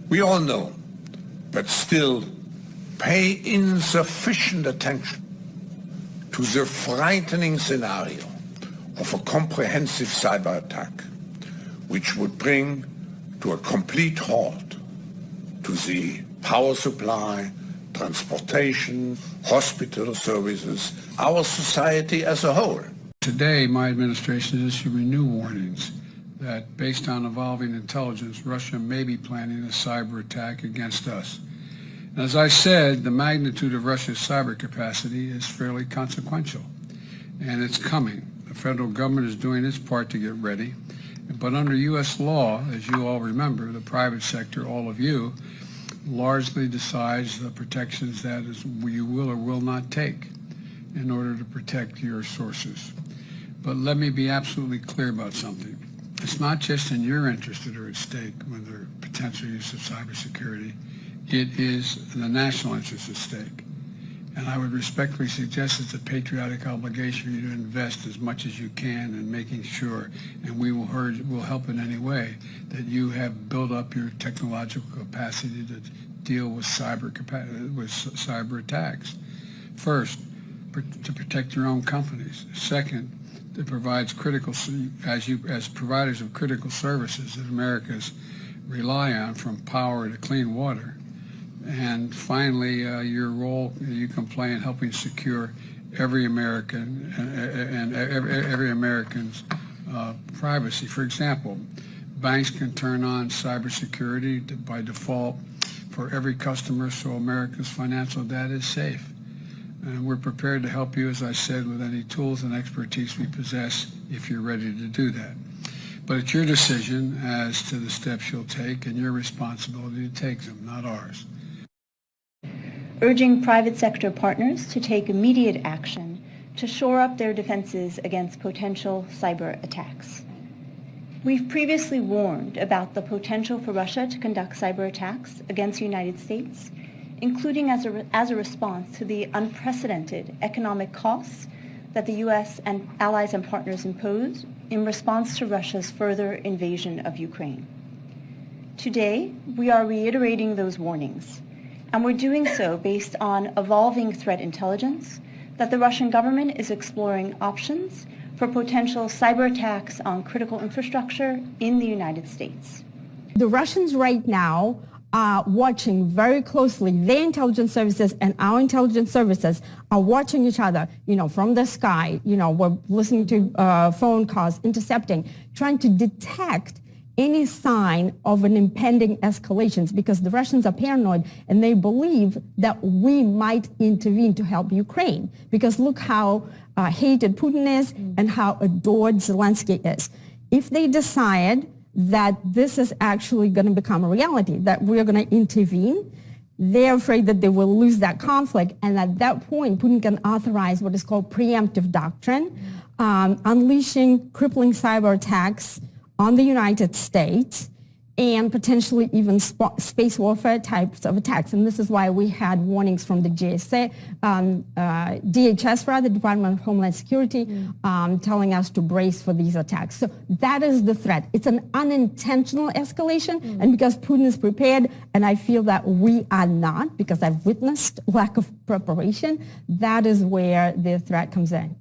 We all know, but still pay insufficient attention to the frightening scenario of a comprehensive cyber attack, which would bring to a complete halt to the power supply, transportation, hospital services, our society as a whole. Today, my administration is issuing new warnings that, based on evolving intelligence, Russia may be planning a cyber attack against us. And as I said, the magnitude of Russia's cyber capacity is fairly consequential, and it's coming. The federal government is doing its part to get ready, but under U.S. law, as you all remember, the private sector, all of you, largely decides the protections that you will or will not take in order to protect your sources. But let me be absolutely clear about something. It's not just in your interest that are at stake when there are potential use of cybersecurity. It is the national interest at stake. And I would respectfully suggest it's a patriotic obligation for you to invest as much as you can in making sure, and we will help in any way, that you have built up your technological capacity to deal with cyber attacks. First, to protect your own companies. Second, that provides critical, as providers of critical services that Americans rely on, from power to clean water. And finally, your role you can play in helping secure every American and every American's privacy. For example, banks can turn on cybersecurity by default for every customer, so America's financial data is safe. And we're prepared to help you, as I said, with any tools and expertise we possess if you're ready to do that. But it's your decision as to the steps you'll take and your responsibility to take them, not ours. Urging private sector partners to take immediate action to shore up their defenses against potential cyber attacks. We've previously warned about the potential for Russia to conduct cyber attacks against the United States, including as a response to the unprecedented economic costs that the U.S. and allies and partners impose in response to Russia's further invasion of Ukraine. Today, we are reiterating those warnings, and we're doing so based on evolving threat intelligence that the Russian government is exploring options for potential cyber attacks on critical infrastructure in the United States. The Russians right now are watching very closely. Their intelligence services and our intelligence services are watching each other, from the sky. We're listening to phone calls, intercepting, trying to detect any sign of an impending escalation, because the Russians are paranoid and they believe that we might intervene to help Ukraine, because look how hated Putin is and how adored Zelensky is. If they decide that this is actually going to become a reality, that we're going to intervene, they're afraid that they will lose that conflict, and at that point Putin can authorize what is called preemptive doctrine, unleashing crippling cyber attacks on the United States, and potentially even space warfare types of attacks. And this is why we had warnings from the DHS, Department of Homeland Security, telling us to brace for these attacks. So that is the threat. It's an unintentional escalation, and because Putin is prepared, and I feel that we are not, because I've witnessed lack of preparation, that is where the threat comes in.